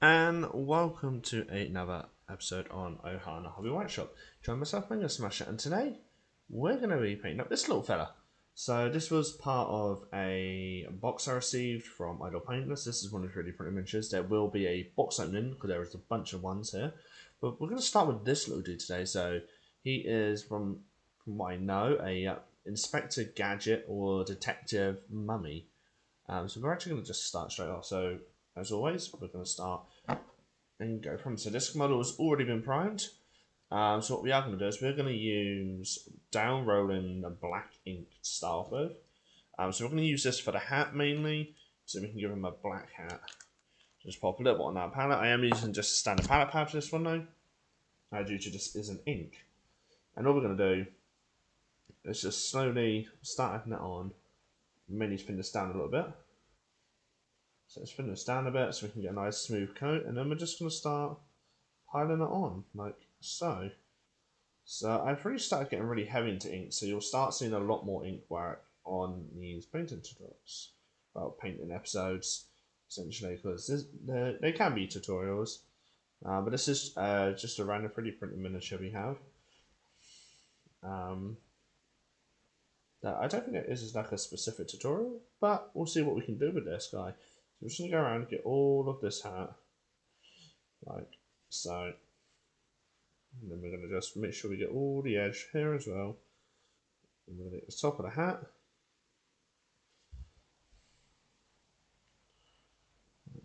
And welcome to another episode on Ohana Hobby Workshop. Join myself, Mango Smasher, and today we're going to be painting up this little fella. So this was part of a box I received from Idle Paintless. This is one of the 3D printed miniatures. There will be a box opening because there is a bunch of ones here. But we're going to start with this little dude today. So he is, from what I know, a Inspector Gadget or Detective Mummy. So we're actually going to just start straight off. So as always, we're going to start and go from. So this model has already been primed. So what we are going to do is we're going to use down rolling the black ink to start with. So we're going to use this for the hat mainly, so we can give him a black hat. Just pop a little bit on that palette. I am using just a standard palette pad for this one though, due to this isn't ink. And all we're going to do is just slowly start adding it on. Mainly spin this down a little bit. So spin this down a bit so we can get a nice smooth coat, and then we're just going to start piling it on like so. So I've really started getting really heavy into ink, so you'll start seeing a lot more ink work on these painting tutorials, well, painting episodes, essentially, because they can be tutorials, but this is just a random 3D printed miniature we have. I don't think it is like a specific tutorial, but we'll see what we can do with this guy. So we're just going to go around and get all of this hat, like so. And then we're going to just make sure we get all the edge here as well. And we're going to get the top of the hat.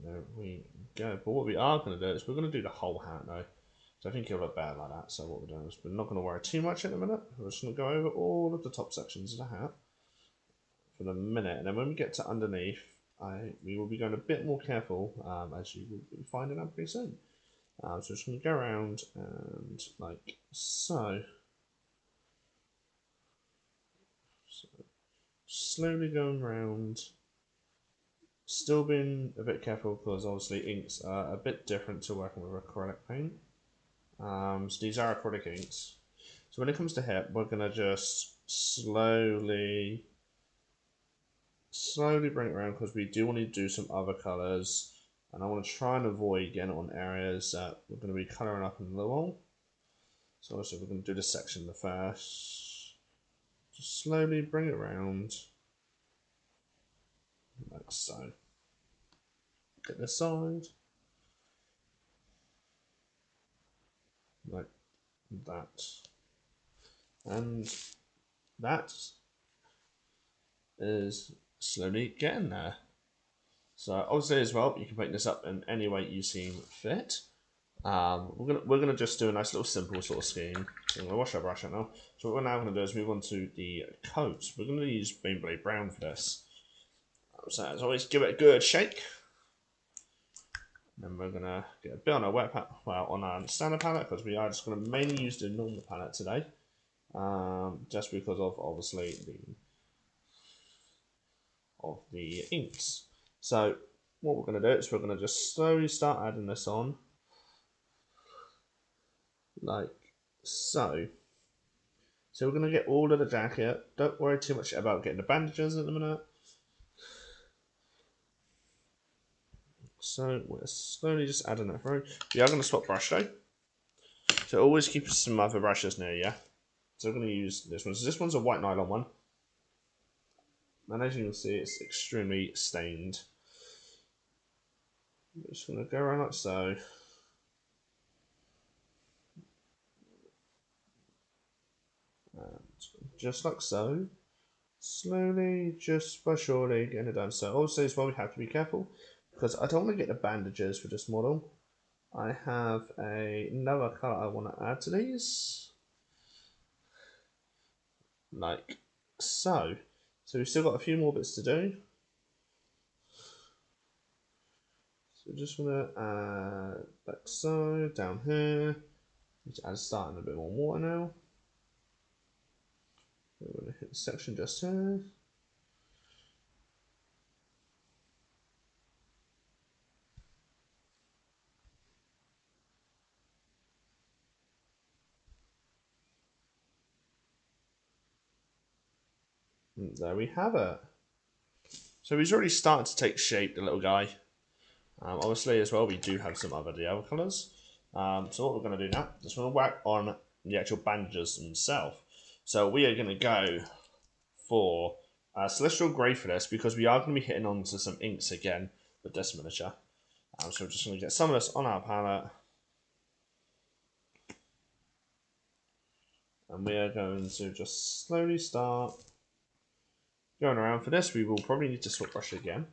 There we go. But what we are going to do is we're going to do the whole hat now. So I think it'll look better like that. So what we're doing is we're not going to worry too much in a minute. We're just going to go over all of the top sections of the hat for the minute. And then when we get to underneath, we will be going a bit more careful, as you will be finding out pretty soon. So just going to go around and like so. So slowly going around. Still being a bit careful because obviously inks are a bit different to working with acrylic paint. So these are acrylic inks. So when it comes to hip, we're going to just slowly bring it around because we do want to do some other colours. And I want to try and avoid getting on areas that we're going to be colouring up in the wall. So also we're going to do this section the first. Just slowly bring it around. Like so. Get this side. Like that. And that is slowly getting there. So obviously as well, you can paint this up in any way you seem fit. We're gonna just do a nice little simple sort of scheme. So I'm gonna wash our brush out now. So what we're now gonna do is move on to the coat. We're gonna use Beyblade Brown for this. So as always, give it a good shake. Then we're gonna get a bit on our wet palette, well, on our standard palette, because we are just gonna mainly use the normal palette today. Just because of obviously the inks. So what we're going to do is we're going to just slowly start adding this on like so. So we're going to get all of the jacket. Don't worry too much about getting the bandages at the minute. So we're slowly just adding it through. We are going to swap brush though. So always keep some other brushes near you. So we're going to use this one. So this one's a white nylon one. And as you can see, it's extremely stained. I'm just going to go around like so. And just like so. Slowly, just by surely getting it done. So also as well, we have to be careful because I don't want to get the bandages for this model. I have another colour I want to add to these. Like so. So we've still got a few more bits to do. So just want to add like so, down here. Need to add starting a bit more water now. We're going to hit the section just here. And there we have it. So he's already started to take shape, the little guy. Obviously as well, we do have some other colours. So what we're going to do now is we're going to whack on the actual bandages themselves. So we are going to go for Celestial Grey for this, because we are going to be hitting onto some inks again with this miniature. So we're just going to get some of this on our palette. And we are going to just slowly start going around. For this, we will probably need to swap brush again.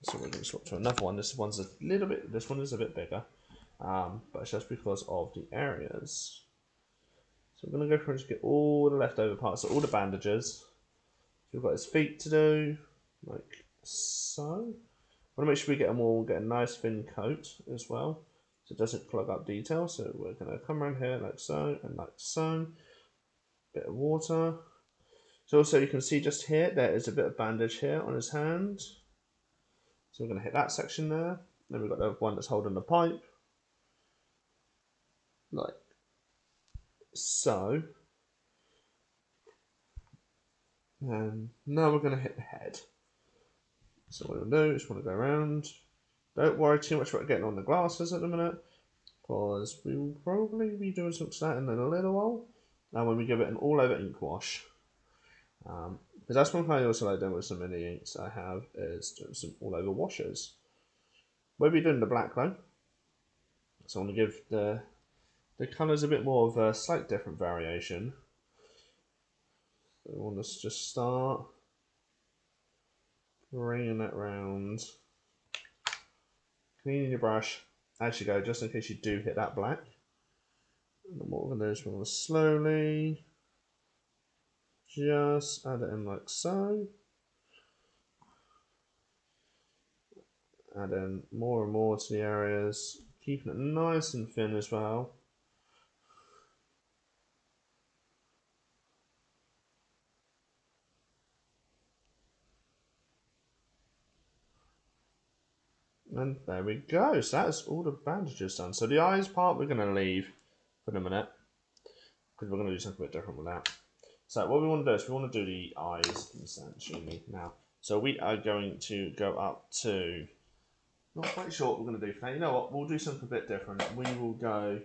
So we're going to swap to another one. This one's a little bit, this one is a bit bigger. But it's just because of the areas. So we're going to go through and just get all the leftover parts, so all the bandages. So we've got his feet to do, like so. I want to make sure we get them all, get a nice thin coat as well, so it doesn't clog up detail. So we're going to come around here like so and like so. Bit of water. So also you can see just here, there is a bit of bandage here on his hand. So we're going to hit that section there. Then we've got the one that's holding the pipe. Like so. And now we're going to hit the head. So what we'll do is just want to go around. Don't worry too much about getting on the glasses at the minute, because we will probably be doing some of that in a little while. And when we give it an all over ink wash. Because that's one thing I also like doing with some mini inks I have, is doing some all over washes. We'll be doing the black though. So I want to give the colours a bit more of a slight different variation. So we want to just start bringing that round. Cleaning your brush as you go, just in case you do hit that black. And then what we're going to do is we're going to slowly just add it in like so. Add in more and more to the areas, keeping it nice and thin as well. And there we go. So that's all the bandages done. So the eyes part we're going to leave for a minute, because we're going to do something a bit different with that. So what we want to do is we want to do the eyes essentially now. So we are going to go up to, not quite sure what we're going to do for that. You know what? We'll do something a bit different. We will go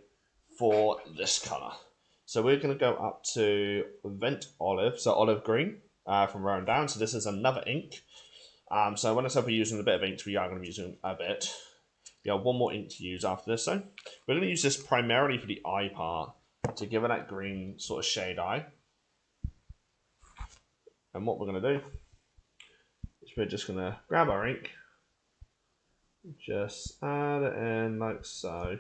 for this colour. So we're going to go up to Vent Olive, so olive green from Rowan Down. So this is another ink. So when I said we're using a bit of inks, we are going to be using a bit. We have one more ink to use after this. So we're going to use this primarily for the eye part, to give it that green sort of shade eye. And what we're going to do is we're just going to grab our ink, just add it in like so.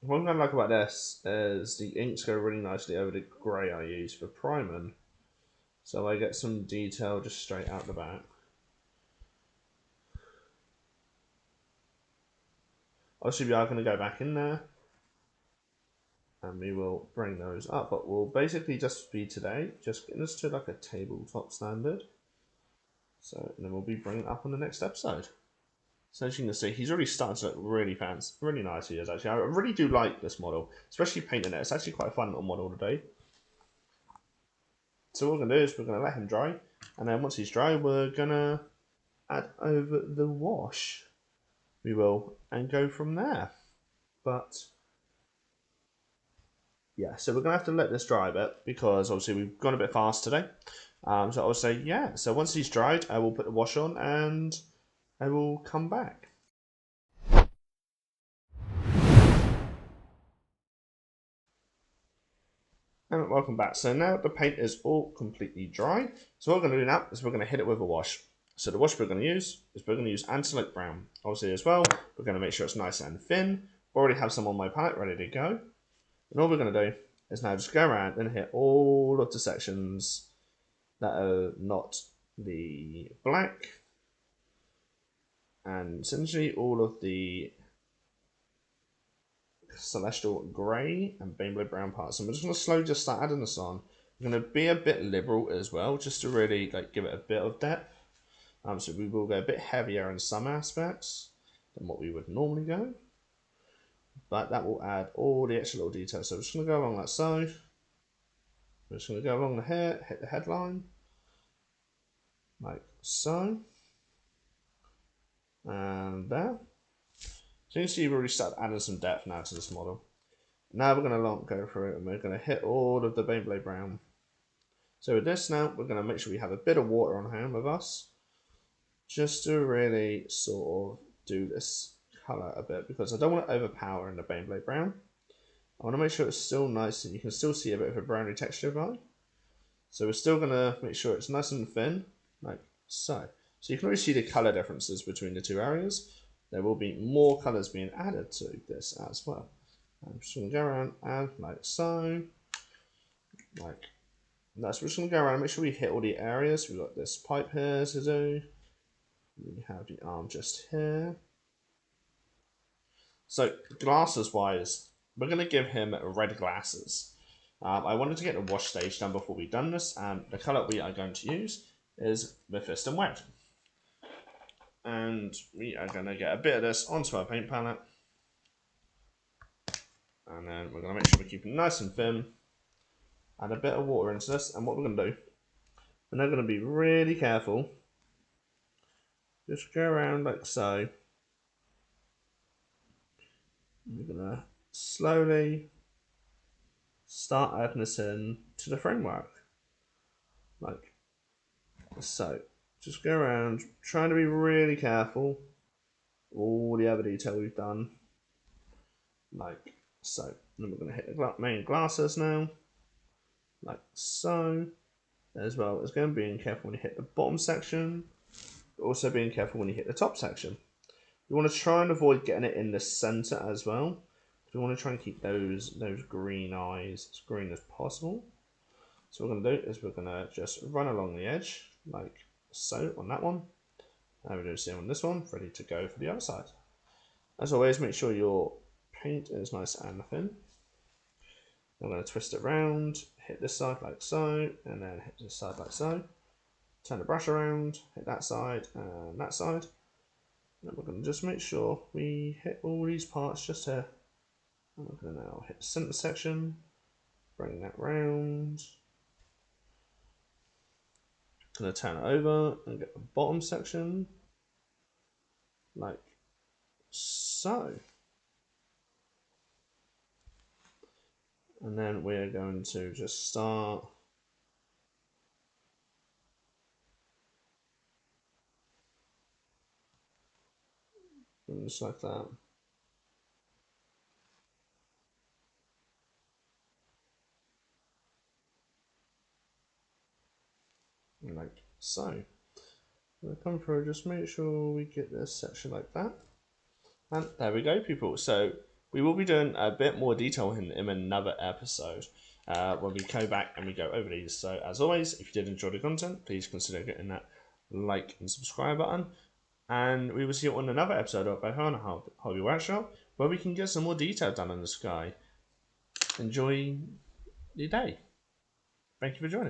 One thing I like about this is the inks go really nicely over the grey I use for priming. So I get some detail just straight out the back. Obviously we are going to go back in there and we will bring those up, but we'll basically just be today just getting us to like a tabletop standard. So and then we'll be bringing it up on the next episode. So as you can see, he's already starting to look really fancy, really nice he is actually. I really do like this model, especially painting it. It's actually quite a fun little model to do. So what we're going to do is we're going to let him dry, and then once he's dry, we're going to add over the wash. We will, and go from there. But yeah, so we're going to have to let this dry a bit, because obviously we've gone a bit fast today. So I'll say, yeah, so once he's dried, I will put the wash on, and I will come back. And welcome back. So now the paint is all completely dry. So what we're going to do now is we're going to hit it with a wash. So the wash we're going to use is we're going to use Antelope Brown. Obviously as well, we're going to make sure it's nice and thin. Already have some on my palette ready to go. And all we're going to do is now just go around and hit all of the sections that are not the black. And essentially all of the Celestial Grey and Rainbow Brown parts. And we're just going to slowly just start adding this on. We're going to be a bit liberal as well, just to really give it a bit of depth. So we will go a bit heavier in some aspects than what we would normally go. But that will add all the extra little details. So we're just going to go along that side. We're just going to go along the hair, hit the headline. like so, and there. So you can see we've already started adding some depth now to this model. Now we're going to go through it and we're going to hit all of the Beyblade brown. So with this now, we're going to make sure we have a bit of water on hand with us, just to really sort of do this colour a bit, because I don't want to overpower in the Beyblade brown. I want to make sure it's still nice and you can still see a bit of a browny texture vibe. So we're still going to make sure it's nice and thin, like so. So you can already see the colour differences between the two areas. There will be more colours being added to this as well. I'm just going to go around and like so, like that. So we're just going to go around and make sure we hit all the areas. We've got this pipe here to do. We have the arm just here. So glasses wise, we're going to give him red glasses. I wanted to get the wash stage done before we've done this, and the colour we are going to use is Mephisto Wet. And we are going to get a bit of this onto our paint palette. And then we're going to make sure we keep it nice and thin. Add a bit of water into this, and what we're going to do, we're now going to be really careful. Just go around like so. We're going to slowly start adding this in to the framework. Like so. Just go around, trying to be really careful. All the other detail we've done. Like so. Then we're going to hit the main glasses now. Like so. As well as going being careful when you hit the bottom section. But also being careful when you hit the top section. You want to try and avoid getting it in the center as well. We want to try and keep those green eyes as green as possible. So what we're going to do is we're going to just run along the edge like so on that one. And we're doing the same on this one, ready to go for the other side. As always, make sure your paint is nice and thin. I'm going to twist it around, hit this side like so, and then hit this side like so. Turn the brush around, hit that side and that side. And we're going to just make sure we hit all these parts just here. And we're going to now hit the center section, bring that round. Going to turn it over and get the bottom section like so. And then we're going to just start just like that. Like so. We'll come through, just make sure we get this section like that. And there we go, people. So we will be doing a bit more detail in another episode when we go back and we go over these. So as always, if you did enjoy the content, please consider getting that like and subscribe button. And we will see you on another episode of Ohana Hobby Workshop, where we can get some more detail done in the sky. Enjoy your day. Thank you for joining.